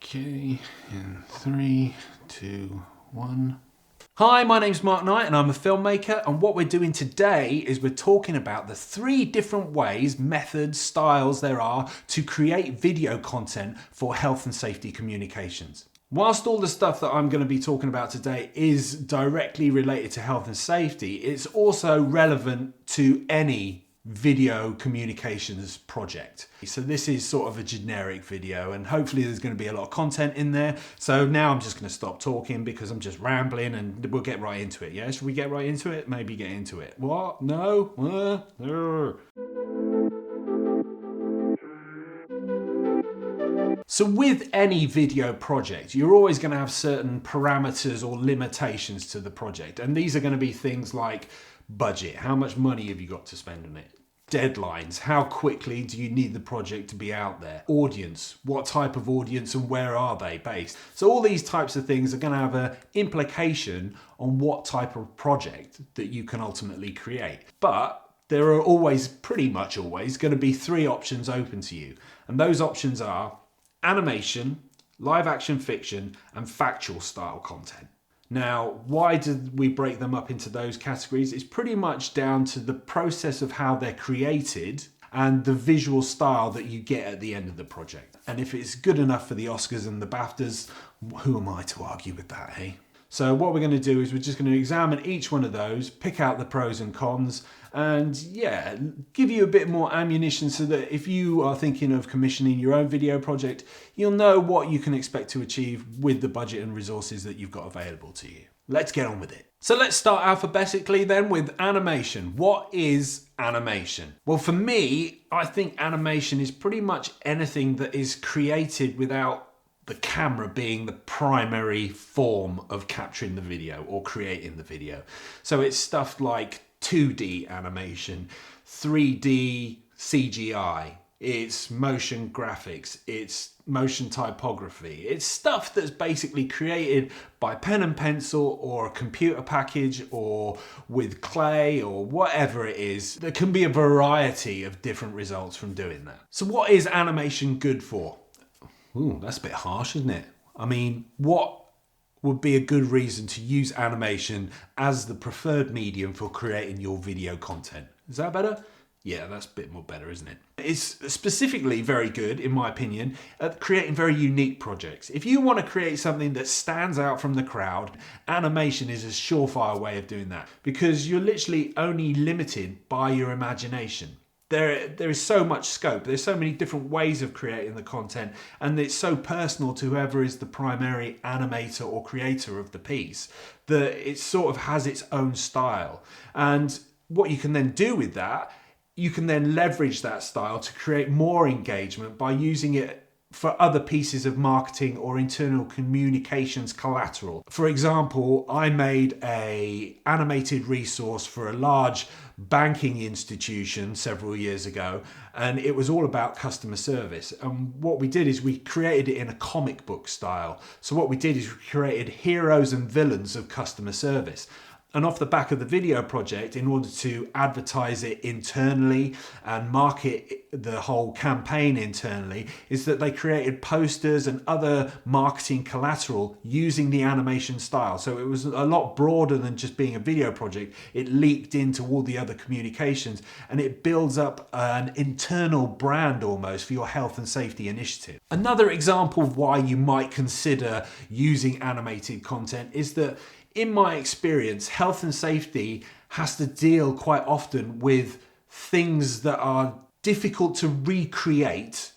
Okay, in 3, 2, 1. Hi, my name's Mark Knight and I'm a filmmaker, and what we're doing today is we're talking about the 3 different ways, methods, styles there are to create video content for health and safety communications. Whilst all the stuff that I'm going to be talking about today is directly related to health and safety, it's also relevant to any video communications project. So this is sort of a generic video, and hopefully there's going to be a lot of content in there. So now I'm just going to stop talking because I'm just rambling, and we'll get right into it. Yeah, should we get right into it? Maybe get into it. What? No? So with any video project, you're always going to have certain parameters or limitations to the project. And these are going to be things like budget. How much money have you got to spend on it? Deadlines. How quickly do you need the project to be out there? Audience. What type of audience and where are they based? So all these types of things are going to have an implication on what type of project that you can ultimately create. But there are always, pretty much always, going to be 3 options open to you. And those options are animation, live action fiction, and factual style content. Now, why did we break them up into those categories? It's pretty much down to the process of how they're created and the visual style that you get at the end of the project. And if it's good enough for the Oscars and the BAFTAs, who am I to argue with that, eh? So what we're going to do is we're just going to examine each one of those, pick out the pros and cons, and yeah, give you a bit more ammunition so that if you are thinking of commissioning your own video project, you'll know what you can expect to achieve with the budget and resources that you've got available to you. Let's get on with it. So let's start alphabetically then with animation. What is animation? Well, for me, I think animation is pretty much anything that is created without the camera being the primary form of capturing the video or creating the video. So it's stuff like 2D animation, 3D CGI, it's motion graphics, it's motion typography. It's stuff that's basically created by pen and pencil or a computer package or with clay or whatever it is. There can be a variety of different results from doing that. So what is animation good for? Ooh, that's a bit harsh, isn't it? I mean, what would be a good reason to use animation as the preferred medium for creating your video content? Is that better? Yeah, that's a bit more better, isn't it? It's specifically very good, in my opinion, at creating very unique projects. If you want to create something that stands out from the crowd, animation is a surefire way of doing that because you're literally only limited by your imagination. There is so much scope. There's so many different ways of creating the content, and it's so personal to whoever is the primary animator or creator of the piece that it sort of has its own style. And what you can then do with that, you can then leverage that style to create more engagement by using it for other pieces of marketing or internal communications collateral. For example, I made an animated resource for a large banking institution several years ago, and it was all about customer service. And what we did is we created it in a comic book style. So what we did is we created heroes and villains of customer service. And off the back of the video project, in order to advertise it internally and market the whole campaign internally, is that they created posters and other marketing collateral using the animation style. So it was a lot broader than just being a video project. It leaked into all the other communications, and it builds up an internal brand almost for your health and safety initiative. Another example of why you might consider using animated content is that, in my experience, health and safety has to deal quite often with things that are difficult to recreate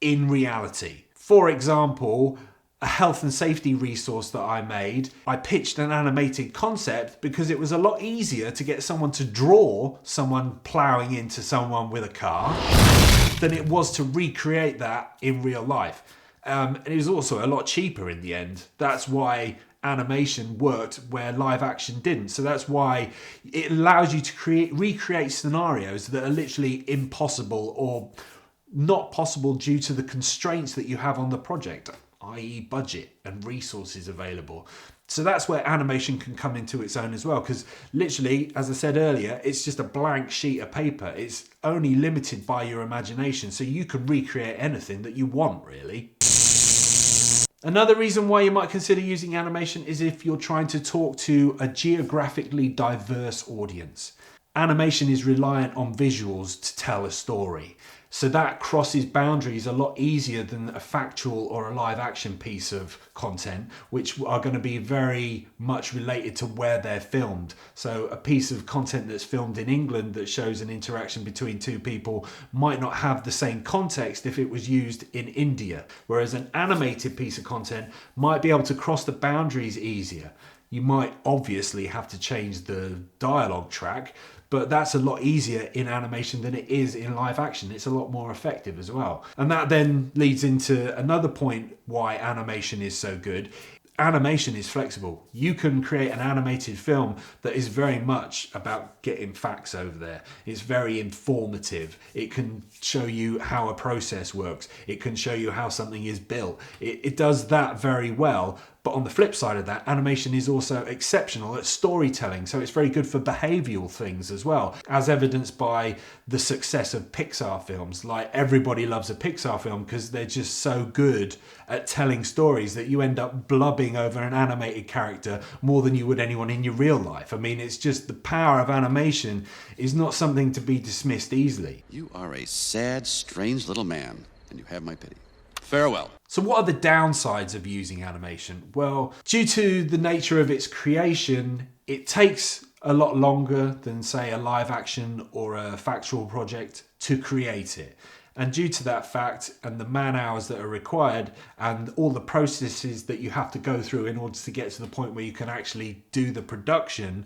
in reality. For example, a health and safety resource that I made, I pitched an animated concept because it was a lot easier to get someone to draw someone ploughing into someone with a car than it was to recreate that in real life. And it was also a lot cheaper in the end. That's why animation worked where live action didn't. So that's why it allows you to recreate scenarios that are literally impossible or not possible due to the constraints that you have on the project, i.e. budget and resources available. So that's where animation can come into its own as well, because literally, as I said earlier, it's just a blank sheet of paper. It's only limited by your imagination, so you can recreate anything that you want, really. Another reason why you might consider using animation is if you're trying to talk to a geographically diverse audience. Animation is reliant on visuals to tell a story. So that crosses boundaries a lot easier than a factual or a live action piece of content, which are going to be very much related to where they're filmed. So a piece of content that's filmed in England that shows an interaction between two people might not have the same context if it was used in India. Whereas an animated piece of content might be able to cross the boundaries easier. You might obviously have to change the dialogue track, but that's a lot easier in animation than it is in live action. It's a lot more effective as well. And that then leads into another point why animation is so good. Animation is flexible. You can create an animated film that is very much about getting facts over there. It's very informative. It can show you how a process works. It can show you how something is built. It does that very well. But on the flip side of that, animation is also exceptional at storytelling. So it's very good for behavioral things as well, as evidenced by the success of Pixar films. Like, everybody loves a Pixar film because they're just so good at telling stories that you end up blubbing over an animated character more than you would anyone in your real life. I mean, it's just the power of animation is not something to be dismissed easily. You are a sad, strange little man, and you have my pity. Farewell. So what are the downsides of using animation? Well, due to the nature of its creation, it takes a lot longer than, say, a live action or a factual project to create it. And due to that fact and the man hours that are required and all the processes that you have to go through in order to get to the point where you can actually do the production,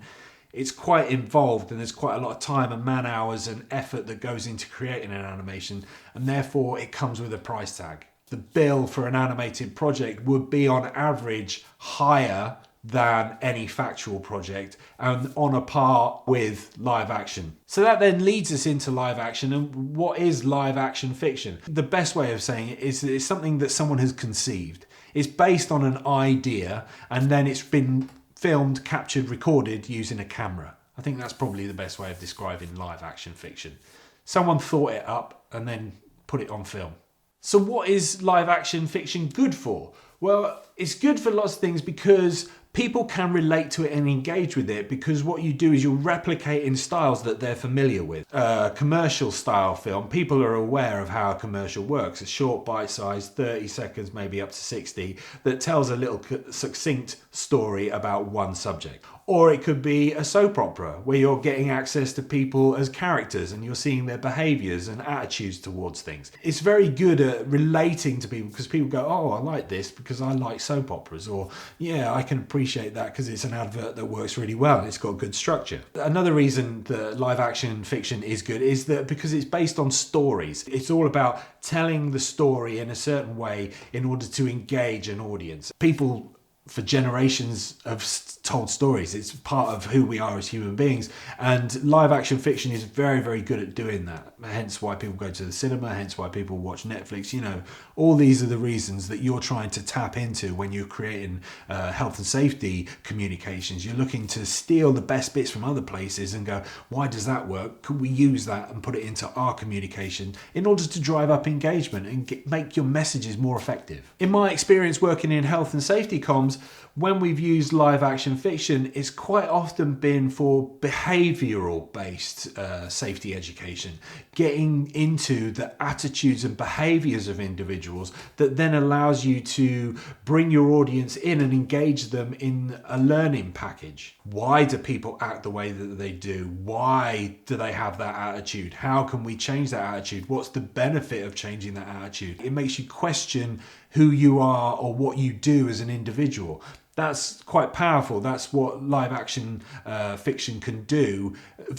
it's quite involved, and there's quite a lot of time and man hours and effort that goes into creating an animation, and therefore it comes with a price tag. The bill for an animated project would be on average higher than any factual project and on a par with live action. So that then leads us into live action. And what is live action fiction? The best way of saying it is that it's something that someone has conceived. It's based on an idea and then it's been filmed, captured, recorded using a camera. I think that's probably the best way of describing live action fiction. Someone thought it up and then put it on film. So what is live action fiction good for? Well, it's good for lots of things because people can relate to it and engage with it, because what you do is you're replicating styles that they're familiar with. Commercial style film, people are aware of how a commercial works. A short bite-sized, 30 seconds, maybe up to 60, that tells a little succinct story about one subject. Or it could be a soap opera where you're getting access to people as characters and you're seeing their behaviours and attitudes towards things. It's very good at relating to people because people go, oh, I like this because I like soap operas, or yeah, I can appreciate that because it's an advert that works really well and it's got good structure. Another reason that live action fiction is good is that because it's based on stories. It's all about telling the story in a certain way in order to engage an audience. People for generations have told stories. It's part of who we are as human beings, and live action fiction is very, very good at doing that. Hence why people go to the cinema, hence why people watch Netflix. You know, all these are the reasons that you're trying to tap into when you're creating health and safety communications. You're looking to steal the best bits from other places and go, why does that work? Could we use that and put it into our communication in order to drive up engagement and make your messages more effective? In my experience working in health and safety comms, when we've used live action fiction, it's quite often been for behavioural based safety education, getting into the attitudes and behaviours of individuals that then allows you to bring your audience in and engage them in a learning package. Why do people act the way that they do? Why do they have that attitude? How can we change that attitude? What's the benefit of changing that attitude? It makes you question who you are or what you do as an individual. That's quite powerful. That's what live action fiction can do,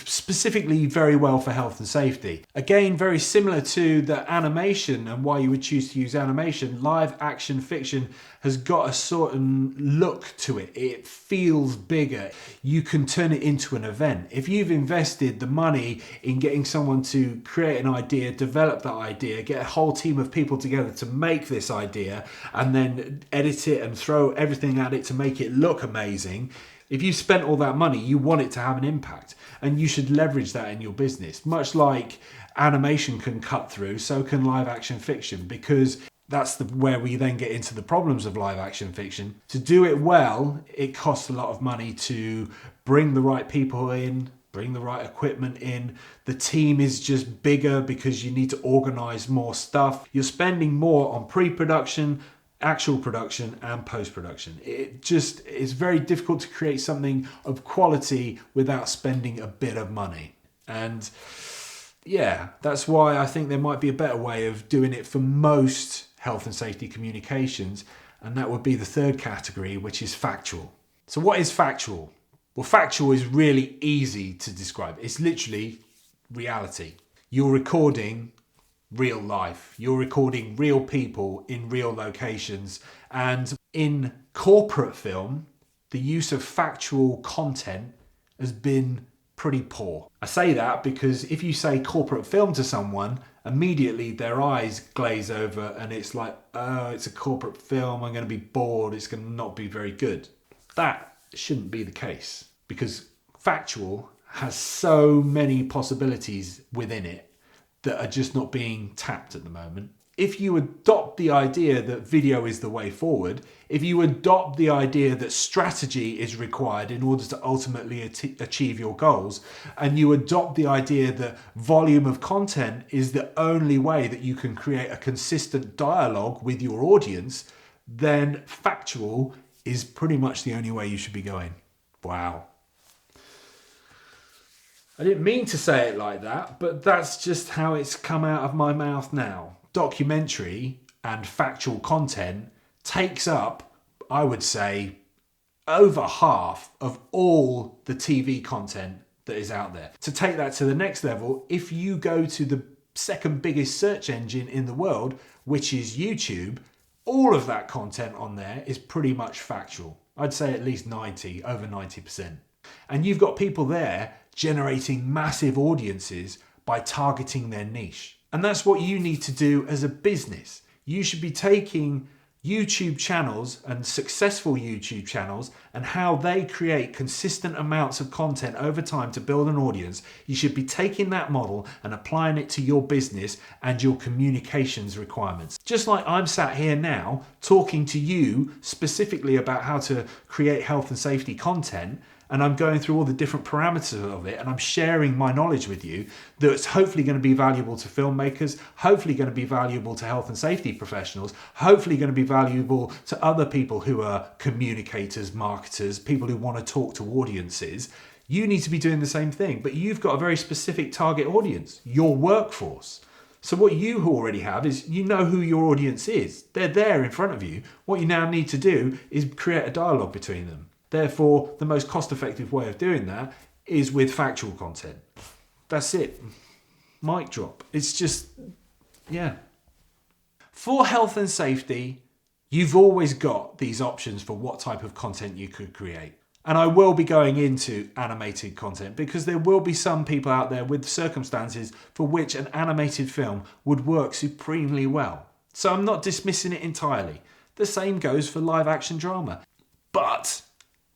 specifically very well for health and safety. Again, very similar to the animation and why you would choose to use animation, live action fiction has got a certain look to it. It feels bigger. You can turn it into an event. If you've invested the money in getting someone to create an idea, develop that idea, get a whole team of people together to make this idea, and then edit it and throw everything at it to make it look amazing, if you spent all that money, you want it to have an impact, and you should leverage that in your business. Much like animation can cut through, so can live action fiction, because where we then get into the problems of live action fiction. To do it well, it costs a lot of money to bring the right people in, bring the right equipment in. The team is just bigger because you need to organize more stuff. You're spending more on pre-production, actual production, and post-production. It just is very difficult to create something of quality without spending a bit of money. And yeah, that's why I think there might be a better way of doing it for most health and safety communications, and that would be the third category, which is factual. So what is factual? Well, factual is really easy to describe. It's literally reality. You're recording real life. You're recording real people in real locations. And in corporate film, the use of factual content has been pretty poor. I say that because if you say corporate film to someone, immediately their eyes glaze over and it's like, oh, it's a corporate film, I'm going to be bored, it's going to not be very good. That shouldn't be the case, because factual has so many possibilities within it that are just not being tapped at the moment. If you adopt the idea that video is the way forward, if you adopt the idea that strategy is required in order to ultimately achieve your goals, and you adopt the idea that volume of content is the only way that you can create a consistent dialogue with your audience, then factual is pretty much the only way you should be going. Wow. I didn't mean to say it like that, but that's just how it's come out of my mouth now. Documentary and factual content takes up, I would say, over half of all the TV content that is out there. To take that to the next level, if you go to the second biggest search engine in the world, which is YouTube, all of that content on there is pretty much factual. I'd say at least over 90%. And you've got people there generating massive audiences by targeting their niche. And that's what you need to do as a business. You should be taking YouTube channels and successful YouTube channels and how they create consistent amounts of content over time to build an audience. You should be taking that model and applying it to your business and your communications requirements. Just like I'm sat here now talking to you specifically about how to create health and safety content, and I'm going through all the different parameters of it, and I'm sharing my knowledge with you that's hopefully going to be valuable to filmmakers, hopefully going to be valuable to health and safety professionals, hopefully going to be valuable to other people who are communicators, marketers, people who want to talk to audiences. You need to be doing the same thing, but you've got a very specific target audience, your workforce. So what you already have is you know who your audience is. They're there in front of you. What you now need to do is create a dialogue between them. Therefore, the most cost-effective way of doing that is with factual content. That's it. Mic drop. It's just, yeah. For health and safety, you've always got these options for what type of content you could create. And I will be going into animated content because there will be some people out there with circumstances for which an animated film would work supremely well. So I'm not dismissing it entirely. The same goes for live action drama. But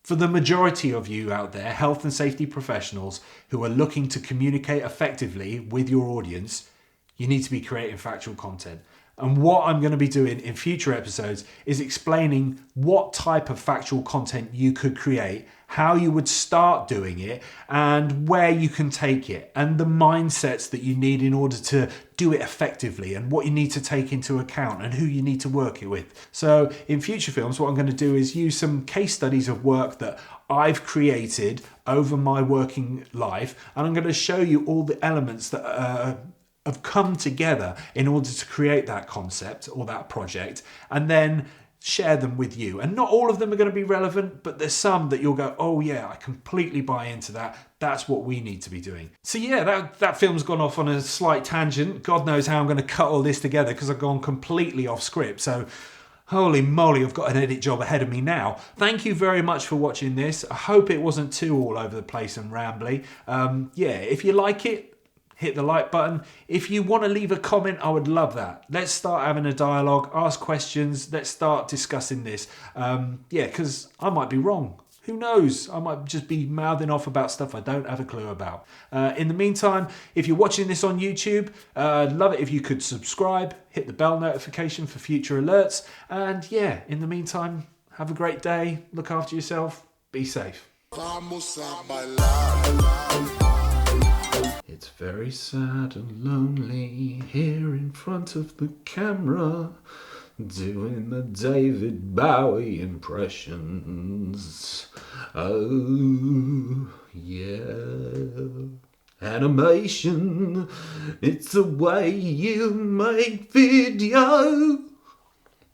for the majority of you out there, health and safety professionals who are looking to communicate effectively with your audience, you need to be creating factual content. And what I'm going to be doing in future episodes is explaining what type of factual content you could create, how you would start doing it, and where you can take it, and the mindsets that you need in order to do it effectively, and what you need to take into account, and who you need to work it with. So in future films, what I'm going to do is use some case studies of work that I've created over my working life, and I'm going to show you all the elements that have come together in order to create that concept or that project, and then share them with you. And not all of them are going to be relevant, but there's some that you'll go, oh yeah, I completely buy into that. That's what we need to be doing. So yeah, that film's gone off on a slight tangent. God knows how I'm going to cut all this together because I've gone completely off script. So holy moly, I've got an edit job ahead of me now. Thank you very much for watching this. I hope it wasn't too all over the place and rambly. Yeah, if you like it, hit the like button. If you want to leave a comment, I would love that. Let's start having a dialogue, ask questions. Let's start discussing this. Yeah, because I might be wrong. Who knows? I might just be mouthing off about stuff I don't have a clue about. In the meantime, if you're watching this on YouTube, I'd love it if you could subscribe, hit the bell notification for future alerts. And yeah, in the meantime, have a great day. Look after yourself. Be safe. It's very sad and lonely here in front of the camera, doing the David Bowie impressions. Oh, yeah. Animation, it's the way you make video.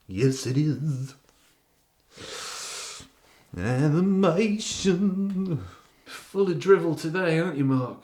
Yes, it is. Animation. Full of drivel today, aren't you, Mark?